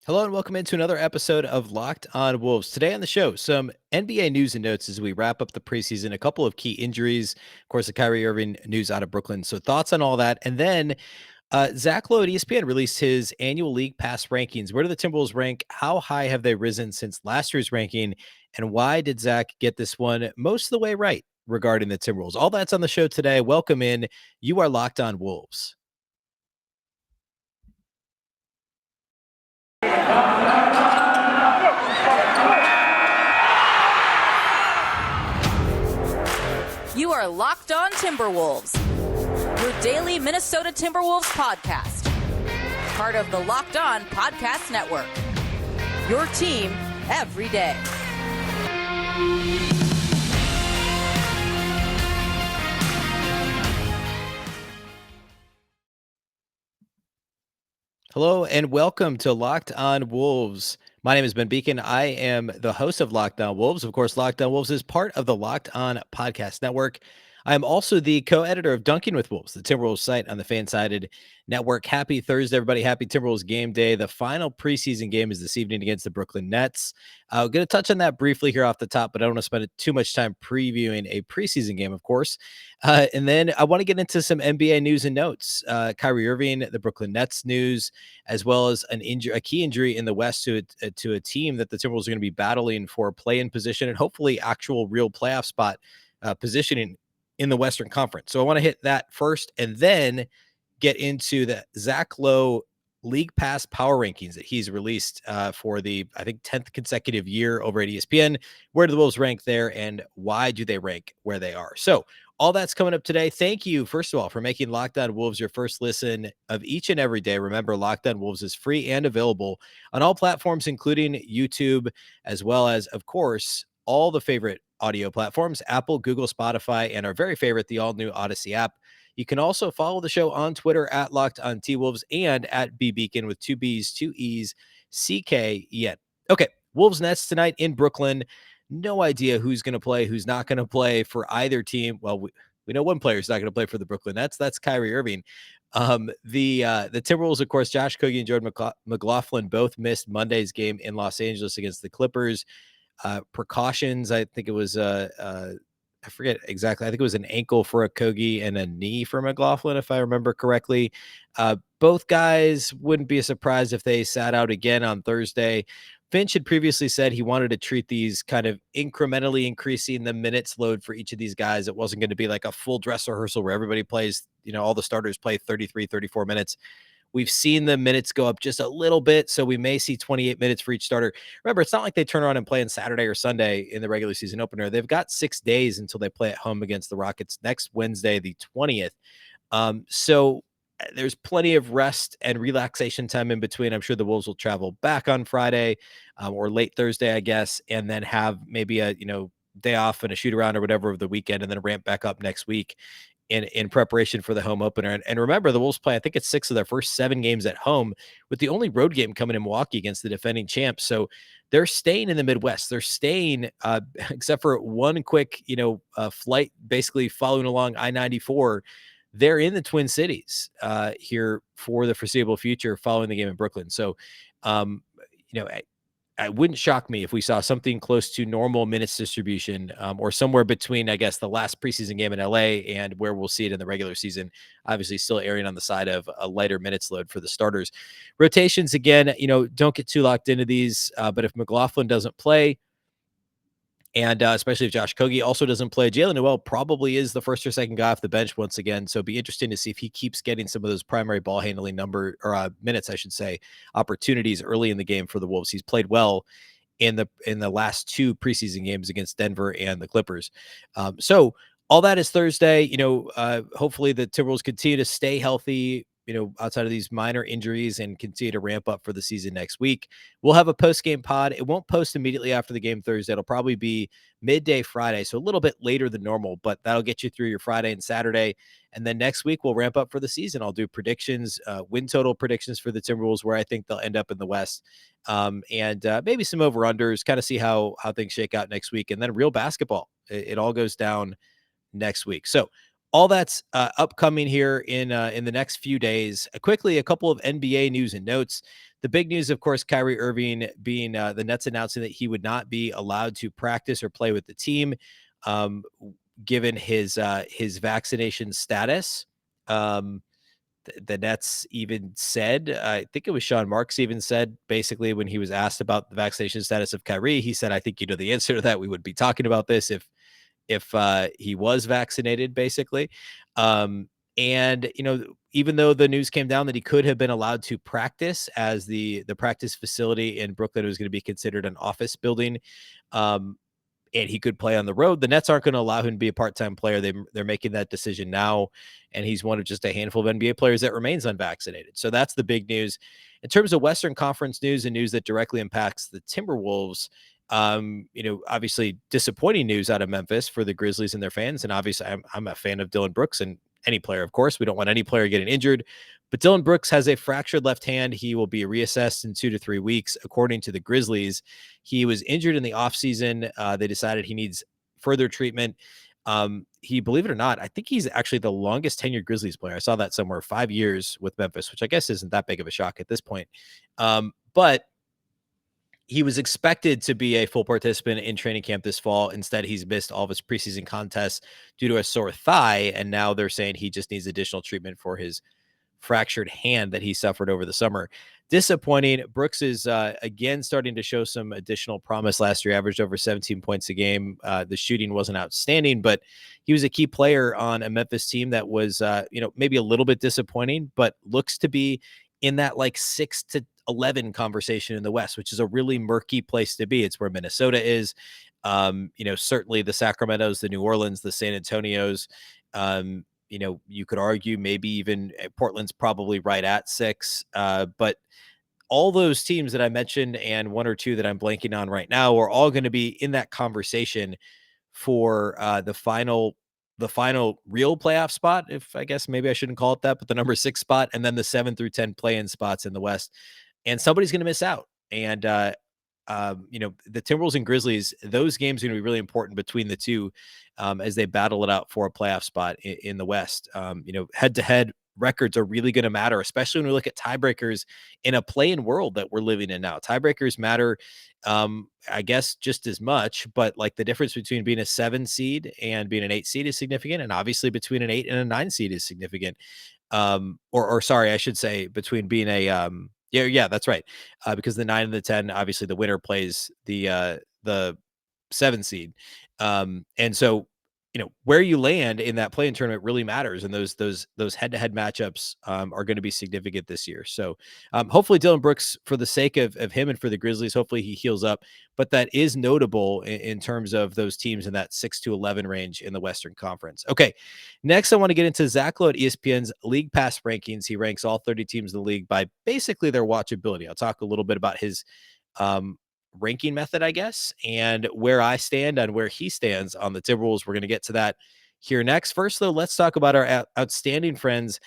Hello and welcome into another episode of Locked On Wolves. Today on the show, some NBA news and notes as we wrap up the preseason, a couple of key injuries, of course, the Kyrie Irving news out of Brooklyn. So thoughts on all that. And then Zach Lowe at ESPN released his annual league pass rankings. Where do the Timberwolves rank? How high have they risen since last year's ranking? And why did Zach get this one most of the way right regarding the Timberwolves? All that's on the show today. Welcome in. You are Locked On Wolves. You are Locked On Timberwolves, your daily Minnesota Timberwolves podcast. Part of the Locked On Podcast Network. Your team every day. Hello and welcome to Locked On Wolves. My name is Beecken. I am the host of Locked On Wolves. Of course, Locked On Wolves is part of the Locked On Podcast Network. I am also the co-editor of Dunking with Wolves, the Timberwolves site on the Fansided Network. Happy Thursday, everybody. Happy Timberwolves game day. The final preseason game is this evening against the Brooklyn Nets. I'm going to touch on that briefly here off the top, but I don't want to spend too much time previewing a preseason game, of course. And then I want to get into some NBA news and notes. Kyrie Irving, the Brooklyn Nets news, as well as a key injury in the West to a team that the Timberwolves are going to be battling for play-in position and hopefully actual real playoff spot positioning in the Western Conference. So I want to hit that first and then get into the Zach Lowe League Pass power rankings that he's released for the, I think, 10th consecutive year over at ESPN. Where do the Wolves rank there and why do they rank where they are? So all that's coming up today. Thank you, first of all, for making Locked On Wolves your first listen of each and every day. Remember, Locked On Wolves is free and available on all platforms, including YouTube, as well as, of course, all the favorite audio platforms, Apple, Google, Spotify, and our very favorite, the all-new Odyssey app. You can also follow the show on Twitter at Locked On T-Wolves and at Beecken with two B's, two E's, C-K-E-N. Okay, Wolves Nets tonight in Brooklyn. No idea who's going to play, who's not going to play for either team. Well, we know one player is not going to play for the Brooklyn Nets. That's Kyrie Irving. The Timberwolves, of course, Josh Okogie and Jordan McLaughlin both missed Monday's game in Los Angeles against the Clippers. Precautions, I think it was I forget exactly. I think it was an ankle for Okogie and a knee for McLaughlin, if I remember correctly. Both guys wouldn't be a surprise if they sat out again on Thursday. Finch had previously said he wanted to treat these kind of incrementally increasing the minutes load for each of these guys. It wasn't going to be like a full dress rehearsal where everybody plays, all the starters play 33, 34 minutes. We've seen the minutes go up just a little bit, so we may see 28 minutes for each starter. Remember, it's not like they turn around and play on Saturday or Sunday in the regular season opener. They've got 6 days until they play at home against the Rockets next Wednesday, the 20th. So there's plenty of rest and relaxation time in between. I'm sure the Wolves will travel back on Friday or late Thursday, I guess, and then have maybe a day off and a shoot around or whatever of the weekend, and then ramp back up next week in preparation for the home opener. And remember, the Wolves play, I think it's 6 of their first 7 games at home, with the only road game coming in Milwaukee against the defending champs. So they're staying in the Midwest. They're staying, except for one quick, flight, basically following along I-94. They're in the Twin Cities here for the foreseeable future following the game in Brooklyn. So, it wouldn't shock me if we saw something close to normal minutes distribution or somewhere between, I guess, the last preseason game in LA and where we'll see it in the regular season. Obviously still erring on the side of a lighter minutes load for the starters. Rotations, again, don't get too locked into these, but if McLaughlin doesn't play, and especially if Josh Okogie also doesn't play, Jalen Noel probably is the first or second guy off the bench once again. So it'd be interesting to see if he keeps getting some of those primary ball handling minutes, I should say, opportunities early in the game for the Wolves. He's played well in the last 2 preseason games against Denver and the Clippers. So all that is Thursday. Hopefully the Timberwolves continue to stay healthy, outside of these minor injuries, and continue to ramp up for the season next week. We'll have a post-game pod. It won't post immediately after the game Thursday. It'll probably be midday Friday, so a little bit later than normal, but that'll get you through your Friday and Saturday. And then next week, we'll ramp up for the season. I'll do predictions, win total predictions for the Timberwolves, where I think they'll end up in the West, and maybe some over-unders, kind of see how things shake out next week. And then real basketball. It all goes down next week. So all that's upcoming here in the next few days. Quickly, a couple of NBA news and notes. The big news, of course, Kyrie Irving being the Nets announcing that he would not be allowed to practice or play with the team, um, given his vaccination status. Um, the Nets even said, I think it was Sean Marks even said, basically, when he was asked about the vaccination status of Kyrie, he said, "I think you know the answer to that. We would be talking about this if he was vaccinated, basically." Um, and even though the news came down that he could have been allowed to practice, as the practice facility in Brooklyn was going to be considered an office building, um, and he could play on the road, the Nets aren't going to allow him to be a part-time player. They're making that decision now, and he's one of just a handful of NBA players that remains unvaccinated. So that's the big news. In terms of Western Conference news and news that directly impacts the Timberwolves, obviously disappointing news out of Memphis for the Grizzlies and their fans. And obviously I'm a fan of Dylan Brooks and any player, of course. We don't want any player getting injured, but Dylan Brooks has a fractured left hand. He will be reassessed in 2 to 3 weeks, according to the Grizzlies. He was injured in the offseason. They decided he needs further treatment. He, believe it or not, I think he's actually the longest tenured Grizzlies player. I saw that somewhere, 5 years with Memphis, which I guess isn't that big of a shock at this point. But he was expected to be a full participant in training camp this fall. Instead, he's missed all of his preseason contests due to a sore thigh. And now they're saying he just needs additional treatment for his fractured hand that he suffered over the summer. Disappointing. Brooks is again starting to show some additional promise. Last year, averaged over 17 points a game. The shooting wasn't outstanding, but he was a key player on a Memphis team that was, maybe a little bit disappointing, but looks to be in that like 6 to 11 conversation in the West, which is a really murky place to be. It's where Minnesota is. Certainly the Sacramentos, the New Orleans, the San Antonios. You could argue maybe even Portland's probably right at 6. But all those teams that I mentioned and one or two that I'm blanking on right now are all going to be in that conversation for the final real playoff spot. If I guess maybe I shouldn't call it that, but the number 6 spot, and then the 7 through 10 play-in spots in the West. And somebody's going to miss out. And the Timberwolves and Grizzlies, those games are going to be really important between the two as they battle it out for a playoff spot in the West. Head-to-head records are really going to matter, especially when we look at tiebreakers in a play-in world that we're living in now. Tiebreakers matter, I guess, just as much, but like the difference between being a 7 seed and being an 8 seed is significant, and obviously between an 8 and a 9 seed is significant. Or sorry, I should say between being a yeah, that's right. Because the 9 and the 10, obviously the winner plays the 7 seed. And so, where you land in that play-in tournament really matters. And those head-to-head matchups are going to be significant this year. So hopefully Dylan Brooks, for the sake of him and for the Grizzlies, hopefully he heals up. But that is notable in terms of those teams in that 6 to 11 range in the Western Conference. Okay, next I want to get into Zach Lowe at ESPN's League Pass rankings. He ranks all 30 teams in the league by basically their watchability. I'll talk a little bit about his ranking method, I guess, and where I stand and where he stands on the Timberwolves. We're going to get to that here next. First, though, let's talk about our outstanding friends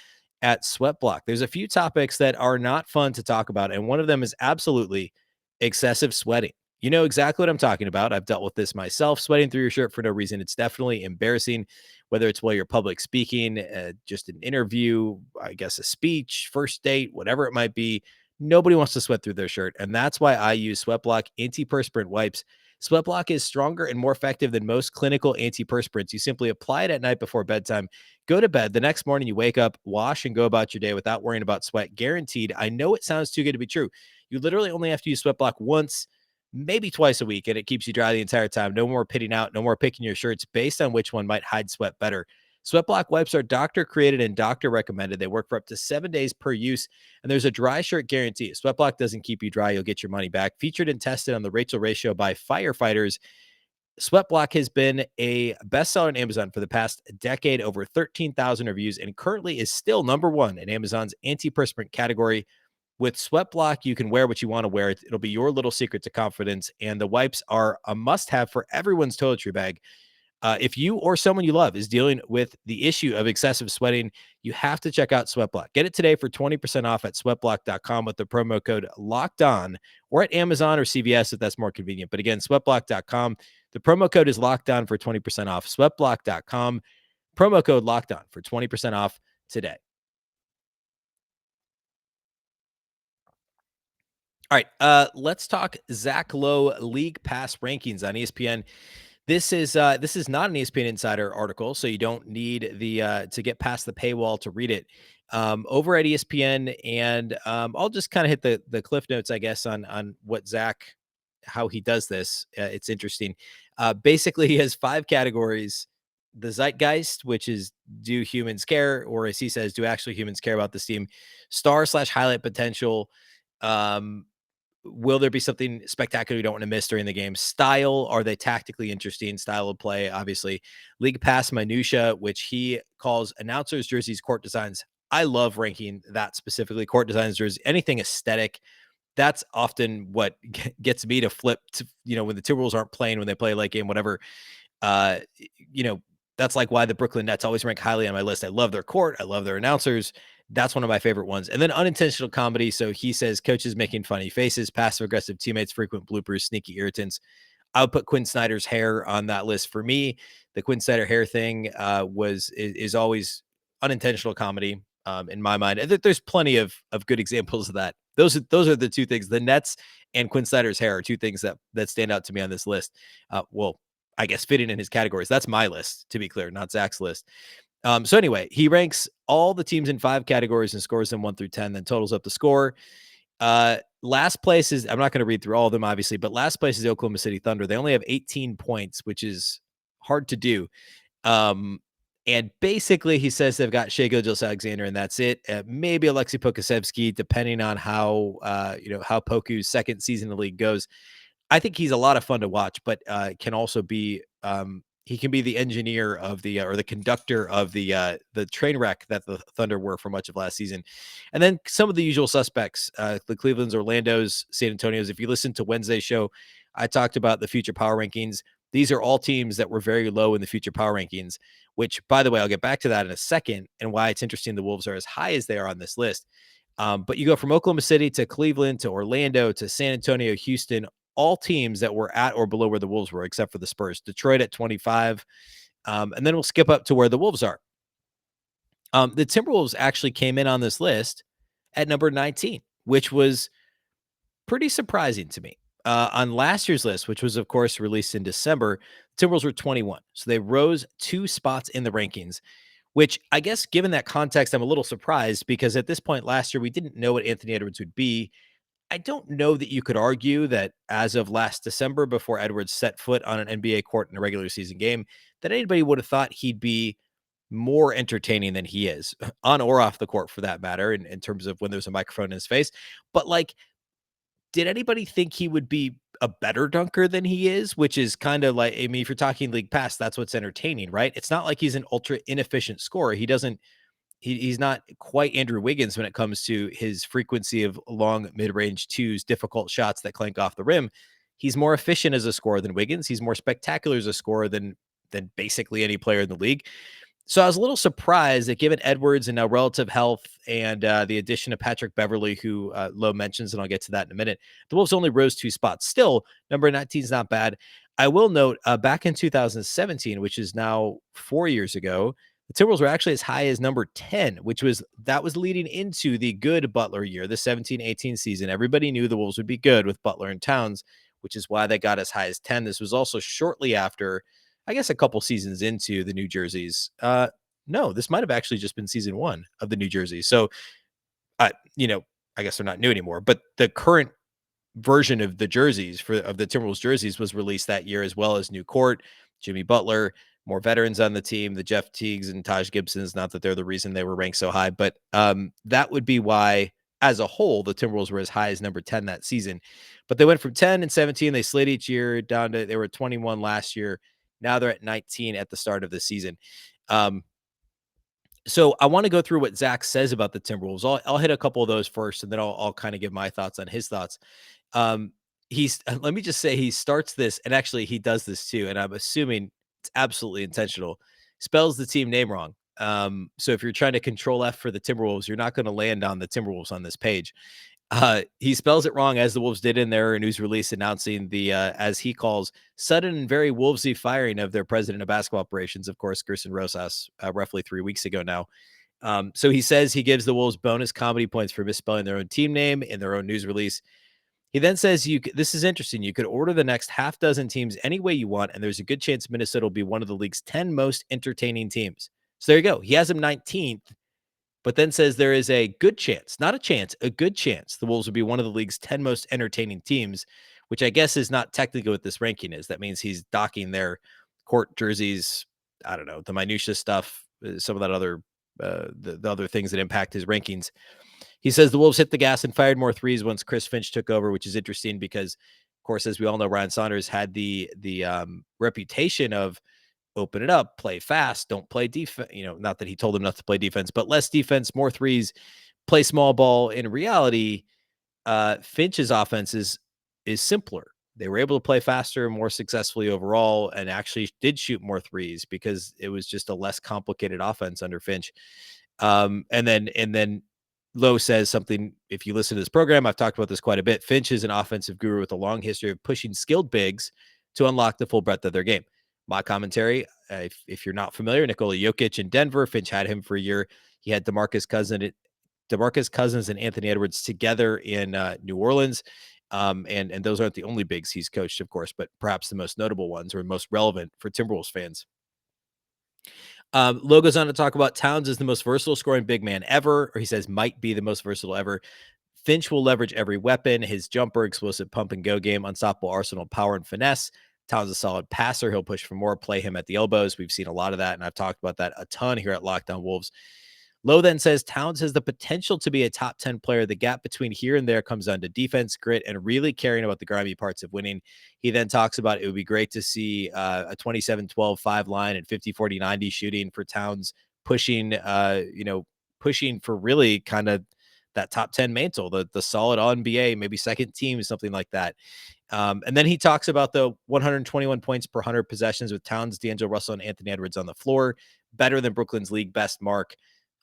at Sweatblock. There's a few topics that are not fun to talk about, and one of them is absolutely excessive sweating. You know exactly what I'm talking about. I've dealt with this myself. Sweating through your shirt for no reason. It's definitely embarrassing, whether it's while you're public speaking, just an interview, I guess a speech, first date, whatever it might be. Nobody wants to sweat through their shirt, and that's why I use Sweatblock antiperspirant wipes. Sweatblock is stronger and more effective than most clinical antiperspirants. You simply apply it at night before bedtime, go to bed. The next morning, you wake up, wash, and go about your day without worrying about sweat. Guaranteed. I know it sounds too good to be true. You literally only have to use Sweatblock once, maybe twice a week, and it keeps you dry the entire time. No more pitting out, no more picking your shirts based on which one might hide sweat better. Sweatblock wipes are doctor created and doctor recommended. They work for up to 7 days per use, and there's a dry shirt guarantee. Sweatblock doesn't keep you dry. You'll get your money back. Featured and tested on the Rachel Ray Show by firefighters, Sweatblock has been a bestseller on Amazon for the past decade, over 13,000 reviews, and currently is still number 1 in Amazon's antiperspirant category. With Sweatblock, you can wear what you want to wear. It'll be your little secret to confidence, and the wipes are a must-have for everyone's toiletry bag. If you or someone you love is dealing with the issue of excessive sweating, you have to check out Sweatblock. Get it today for 20% off at sweatblock.com with the promo code Locked On, or at Amazon or CVS if that's more convenient. But again, sweatblock.com. The promo code is Locked On for 20% off. Sweatblock.com. promo code Locked On for 20% off today. All right, let's talk Zach Lowe league pass rankings on ESPN. This is not an ESPN Insider article, so you don't need the to get past the paywall to read it. Over at ESPN, and I'll just kind of hit the cliff notes, I guess, on what Zach, how he does this. It's interesting. Basically, he has 5 categories: the zeitgeist, which is do humans care, or as he says, do actually humans care about this team? Star/highlight potential. Um, Will there be something spectacular you don't want to miss during the game? Style, are they tactically interesting? Style of play, obviously. League pass minutia, which he calls announcers, jerseys, court designs. I love ranking that specifically. Court designs, jersey, anything aesthetic. That's often what gets me to flip to, when the Timberwolves aren't playing, when they play a late game, whatever. Uh, you know, that's like why the Brooklyn Nets always rank highly on my list. I love their court. I love their announcers. That's one of my favorite ones. And then unintentional comedy. So he says coaches making funny faces, passive aggressive teammates, frequent bloopers, sneaky irritants. I would put Quinn Snyder's hair on that list. For me, the Quinn Snyder hair thing is always unintentional comedy in my mind. And there's plenty of good examples of that. Those are the 2 things. The Nets and Quinn Snyder's hair are 2 things that stand out to me on this list. Well, I guess fitting in his categories. That's my list, to be clear, not Zach's list. So anyway, he ranks all the teams in 5 categories and scores them 1 through 10, then totals up the score. Last place is, I'm not going to read through all of them, obviously, but last place is Oklahoma City Thunder. They only have 18 points, which is hard to do. And basically, he says they've got Shai Gilgeous-Alexander, and that's it. Maybe Alexei Pokasevsky, depending on how how Poku's second season in the league goes. I think he's a lot of fun to watch, but can also be he can be the engineer of the or the conductor of the train wreck that the Thunder were for much of last season. And then some of the usual suspects, the Cleveland's, Orlando's, San Antonio's. If you listen to Wednesday's show, I talked about the future power rankings. These are all teams that were very low in the future power rankings, which, by the way, I'll get back to that in a second and why it's interesting the Wolves are as high as they are on this list. But you go from Oklahoma City to Cleveland to Orlando to San Antonio, Houston, all teams that were at or below where the Wolves were, except for the Spurs. Detroit at 25. And then we'll skip up to where the Wolves are. The Timberwolves actually came in on this list at number 19, which was pretty surprising to me. On last year's list, which was, of course, released in December, the Timberwolves were 21. So they rose 2 spots in the rankings, which I guess given that context, I'm a little surprised because at this point last year, we didn't know what Anthony Edwards would be. I don't know that you could argue that as of last December, before Edwards set foot on an NBA court in a regular season game, that anybody would have thought he'd be more entertaining than he is, on or off the court for that matter, in terms of when there's a microphone in his face. But like, did anybody think he would be a better dunker than he is? Which is kind of like, I mean, if you're talking league pass, that's what's entertaining, right? It's not like he's an ultra inefficient scorer. He's not quite Andrew Wiggins when it comes to his frequency of long mid-range twos, difficult shots that clank off the rim. He's more efficient as a scorer than Wiggins. He's more spectacular as a scorer than basically any player in the league. So I was a little surprised that given Edwards and now relative health and the addition of Patrick Beverley, who Lowe mentions, and I'll get to that in a minute, the Wolves only rose 2 spots. Still, number 19 is not bad. I will note back in 2017, which is now 4 years ago, the Timberwolves were actually as high as number 10, which was leading into the good Butler year, the 17-18 season. Everybody knew the Wolves would be good with Butler and Towns, which is why they got as high as 10. This was also shortly after, I guess, a couple seasons into the New Jerseys. No, this might have actually just been season 1 of the New Jerseys. So, I guess they're not new anymore, but the current version of the jerseys of the Timberwolves jerseys was released that year, as well as new court, Jimmy Butler, more veterans on the team, the Jeff Teagues and Taj Gibsons. Not that they're the reason they were ranked so high, but that would be why, as a whole, the Timberwolves were as high as number 10 that season. But they went from 10 and 17, they slid each year down to, they were 21 last year. Now they're at 19 at the start of the season. So I want to go through what Zach says about the Timberwolves. I'll hit a couple of those first, and then I'll kind of give my thoughts on his thoughts. Let me just say, he starts this, and actually he does this too, and I'm assuming it's absolutely intentional. Spells the team name wrong. So if you're trying to control F for the Timberwolves, you're not going to land on the Timberwolves on this page. He spells it wrong, as the Wolves did in their news release announcing the, as he calls, sudden and very Wolvesy firing of their president of basketball operations, of course, Gerson Rosas, roughly 3 weeks ago now. So he says he gives the Wolves bonus comedy points for misspelling their own team name in their own news release. He then says, this is interesting. You could order the next half dozen teams any way you want, and there's a good chance Minnesota will be one of the league's 10 most entertaining teams. So there you go. He has them 19th, but then says there is a good chance, not a chance, a good chance the Wolves will be one of the league's 10 most entertaining teams, which I guess is not technically what this ranking is. That means he's docking their court jerseys, I don't know, the minutia stuff, some of that other, the other things that impact his rankings. He says the Wolves hit the gas and fired more threes once Chris Finch took over, which is interesting because, of course, as we all know, Ryan Saunders had the reputation of open it up, play fast, don't play defense. Not that he told them not to play defense, but less defense, more threes, play small ball. In reality, Finch's offense is simpler. They were able to play faster, more successfully overall, and actually did shoot more threes because it was just a less complicated offense under Finch. And then Lowe says something, if you listen to this program, I've talked about this quite a bit. Finch is an offensive guru with a long history of pushing skilled bigs to unlock the full breadth of their game. My commentary, if you're not familiar, Nikola Jokic in Denver, Finch had him for a year. He had DeMarcus Cousins and Anthony Edwards together in New Orleans. And those aren't the only bigs he's coached, of course, but perhaps the most notable ones or most relevant for Timberwolves fans. Lowe goes on to talk about Towns is the most versatile scoring big man ever, or he says might be the most versatile ever. Finch will leverage every weapon, his jumper, explosive pump and go game, unstoppable arsenal, power and finesse. Towns is a solid passer. He'll push for more, play him at the elbows. We've seen a lot of that, and I've talked about that a ton here at Locked On Wolves. Lowe then says Towns has the potential to be a top 10 player. The gap between here and there comes down to defense, grit, and really caring about the grimy parts of winning. He then talks about it would be great to see a 27-12-5 line and 50-40-90 shooting for Towns, pushing for really kind of that top 10 mantle, the solid All-NBA, maybe second team, something like that. And then he talks about the 121 points per 100 possessions with Towns, D'Angelo Russell, and Anthony Edwards on the floor, better than Brooklyn's league best mark.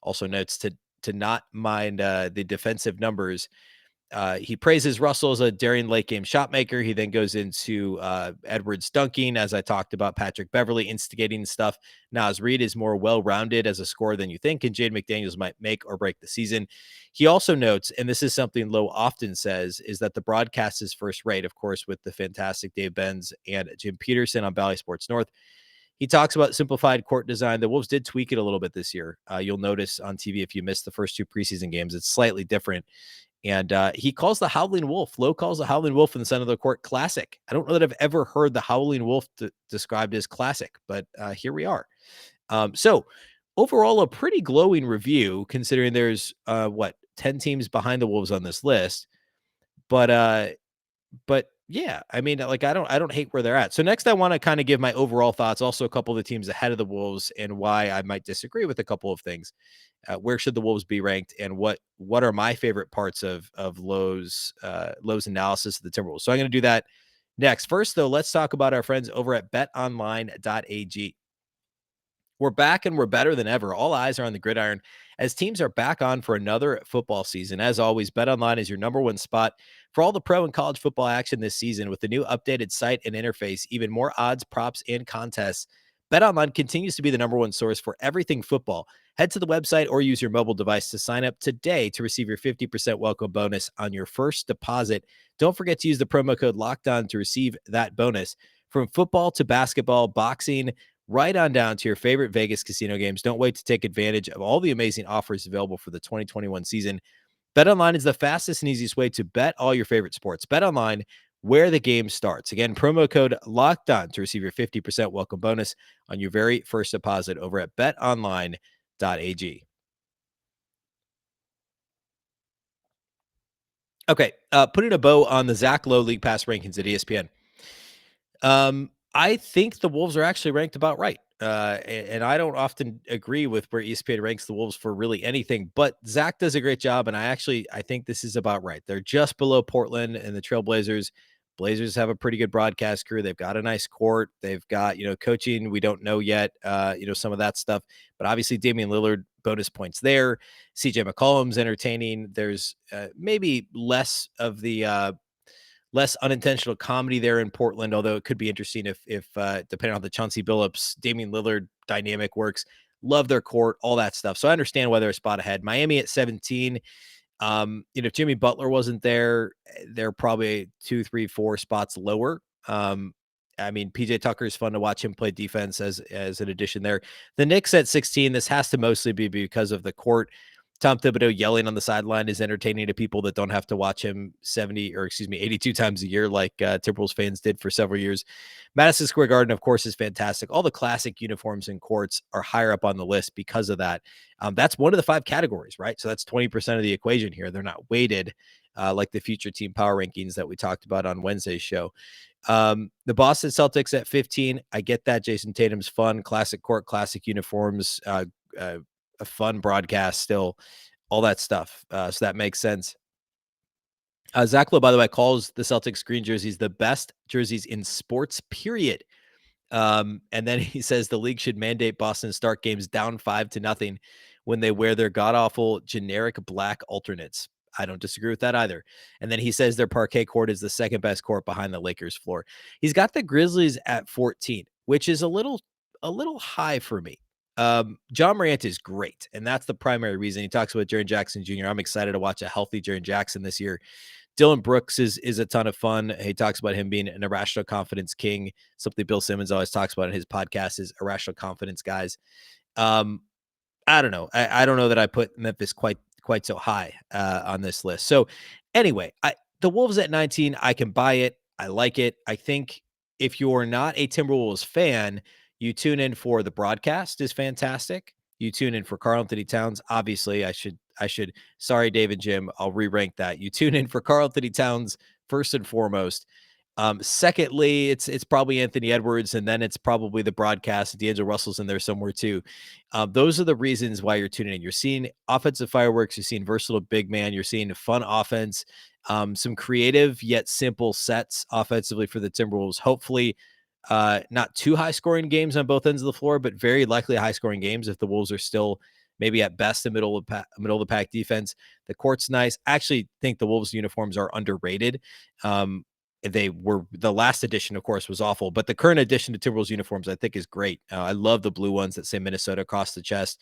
Also notes to not mind the defensive numbers. He praises Russell as a daring late game shot maker. He then goes into Edwards dunking, as I talked about, Patrick Beverley instigating stuff. Naz Reid is more well-rounded as a scorer than you think, and Jaden McDaniels might make or break the season. He also notes, and this is something Lowe often says, is that the broadcast is first rate, of course, with the fantastic Dave Benz and Jim Peterson on Valley Sports North. He talks about simplified court design. The Wolves did tweak it a little bit this year. You'll notice on TV, if you missed the first two preseason games, it's slightly different. And he calls the Howling Wolf. Lowe calls the Howling Wolf in the center of the court classic. I don't know that I've ever heard the Howling Wolf described as classic, but here we are. So overall, a pretty glowing review considering there's 10 teams behind the Wolves on this list. But yeah, I mean, like, I don't hate where they're at. So next I want to kind of give my overall thoughts, also a couple of the teams ahead of the Wolves and why I might disagree with a couple of things. Where should the Wolves be ranked, and what are my favorite parts of Lowe's analysis of the Timberwolves? So I'm going to do that next. First, though, let's talk about our friends over at betonline.ag. We're back and we're better than ever. All eyes are on the gridiron as teams are back on for another football season. As always, BetOnline is your number one spot for all the pro and college football action this season. With the new updated site and interface, even more odds, props, and contests, BetOnline continues to be the number one source for everything football. Head to the website or use your mobile device to sign up today to receive your 50% welcome bonus on your first deposit. Don't forget to use the promo code LOCKEDON to receive that bonus. From football to basketball, boxing, right on down to your favorite Vegas casino games. Don't wait to take advantage of all the amazing offers available for the 2021 season. BetOnline is the fastest and easiest way to bet all your favorite sports. BetOnline, where the game starts. Again, promo code LOCKEDON to receive your 50% welcome bonus on your very first deposit over at betonline.ag. Okay, putting a bow on the Zach Lowe League Pass rankings at ESPN. I think the Wolves are actually ranked about right. And I don't often agree with where ESPN ranks the Wolves for really anything, but Zach does a great job. And I think this is about right. They're just below Portland and the Trailblazers, Blazers have a pretty good broadcast crew. They've got a nice court. They've got, coaching. We don't know yet, some of that stuff. But obviously, Damian Lillard, bonus points there. CJ McCollum's entertaining. There's maybe less of the less unintentional comedy there in Portland, although it could be interesting if depending on the Chauncey Billups, Damian Lillard dynamic works. Love their court, all that stuff. So I understand why they're a spot ahead. Miami at 17. If Jimmy Butler wasn't there, they're probably 2, 3, 4 spots lower. PJ Tucker is fun to watch him play defense as an addition there. The Knicks at 16. This has to mostly be because of the court. Tom Thibodeau yelling on the sideline is entertaining to people that don't have to watch him 82 times a year like Timberwolves fans did for several years. Madison Square Garden, of course, is fantastic. All the classic uniforms and courts are higher up on the list because of that. That's one of the 5 categories, right? So that's 20% of the equation here. They're not weighted like the future team power rankings that we talked about on Wednesday's show. The Boston Celtics at 15. I get that. Jason Tatum's fun, classic court, classic uniforms, a fun broadcast still, all that stuff. So that makes sense. Zach Lowe, by the way, calls the Celtics green jerseys the best jerseys in sports, period. And then he says the league should mandate Boston start games down 5-0 when they wear their god-awful generic black alternates. I don't disagree with that either. And then he says their parquet court is the second best court behind the Lakers floor. He's got the Grizzlies at 14, which is a little high for me. John Morant is great, and that's the primary reason. He talks about Jaren Jackson Jr. I'm excited to watch a healthy Jaren Jackson this year. Dylan Brooks is a ton of fun. He talks about him being an irrational confidence king. Something Bill Simmons always talks about in his podcast is irrational confidence guys. I don't know. I don't know that I put Memphis quite so high on this list. So anyway, the Wolves at 19, I can buy it. I like it. I think if you're not a Timberwolves fan, you tune in for the broadcast is fantastic. You tune in for Karl-Anthony Towns. Obviously, I should. Sorry, Dave and Jim. I'll re-rank that. You tune in for Karl-Anthony Towns first and foremost. Secondly, it's probably Anthony Edwards, and then it's probably the broadcast. D'Angelo Russell's in there somewhere too. Those are the reasons why you're tuning in. You're seeing offensive fireworks. You're seeing versatile big man. You're seeing fun offense. Some creative yet simple sets offensively for the Timberwolves. Hopefully, not too high scoring games on both ends of the floor, but very likely high scoring games if the Wolves are still maybe at best a middle of the pack defense. The court's nice. I actually think the Wolves uniforms are underrated. They were the last edition, of course, was awful, but the current edition to Timberwolves uniforms I think is great. I love the blue ones that say Minnesota across the chest.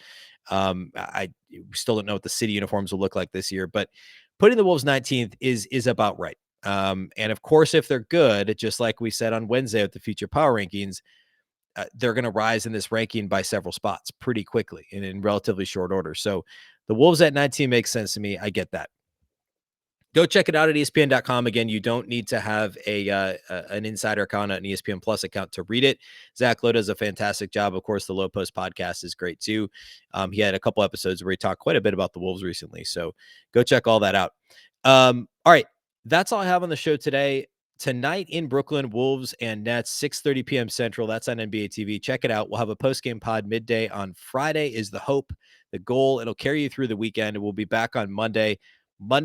I still don't know what the city uniforms will look like this year, but putting the Wolves 19th is about right. And of course, if they're good, just like we said on Wednesday with the future power rankings, they're going to rise in this ranking by several spots pretty quickly and in relatively short order. So the Wolves at 19 makes sense to me. I get that. Go check it out at ESPN.com. Again, you don't need to have an insider account, an ESPN Plus account to read it. Zach Lowe does a fantastic job. Of course, the Low Post podcast is great too. He had a couple episodes where he talked quite a bit about the Wolves recently. So go check all that out. All right. That's all I have on the show today. Tonight in Brooklyn, Wolves and Nets, 6:30 p.m. Central. That's on NBA TV. Check it out. We'll have a post-game pod midday on Friday is the hope, the goal. It'll carry you through the weekend. We'll be back on Monday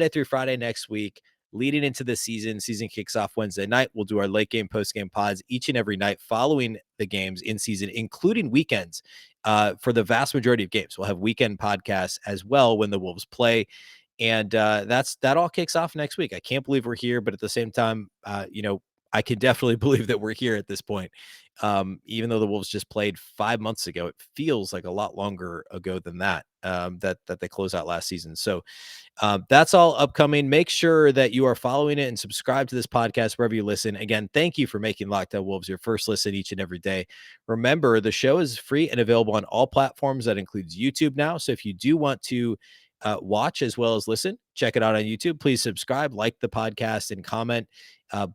through Friday next week, leading into the season. Season kicks off Wednesday night. We'll do our late game, post game pods each and every night following the games in season, including weekends for the vast majority of games. We'll have weekend podcasts as well when the Wolves play. And that all kicks off next week. I can't believe we're here, but at the same time, I can definitely believe that we're here at this point. Even though the Wolves just played 5 months ago, it feels like a lot longer ago than that, that they closed out last season. So that's all upcoming. Make sure that you are following it and subscribe to this podcast wherever you listen. Again, thank you for making Locked On Wolves your first listen each and every day. Remember, the show is free and available on all platforms. That includes YouTube now. So if you do want to watch as well as listen, check it out on YouTube. Please subscribe, like the podcast, and comment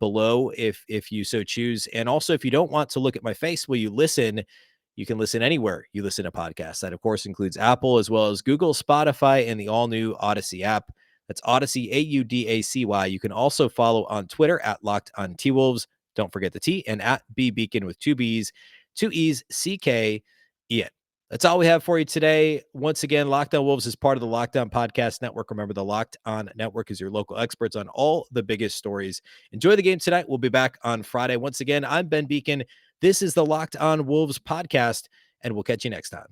below if you so choose. And also, if you don't want to look at my face while you listen, you can listen anywhere you listen to podcasts. That, of course, includes Apple as well as Google, Spotify, and the all-new Odyssey app. That's Odyssey, Audacy. You can also follow on Twitter at Locked On T-Wolves. Don't forget the T, and at Beecken with 2 B's, 2 E's, CKEN. That's all we have for you today. Once again, Locked On Wolves is part of the Locked On Podcast Network. Remember, the Locked On Network is your local experts on all the biggest stories. Enjoy the game tonight. We'll be back on Friday. Once again, I'm Ben Beecken. This is the Locked On Wolves podcast, and we'll catch you next time.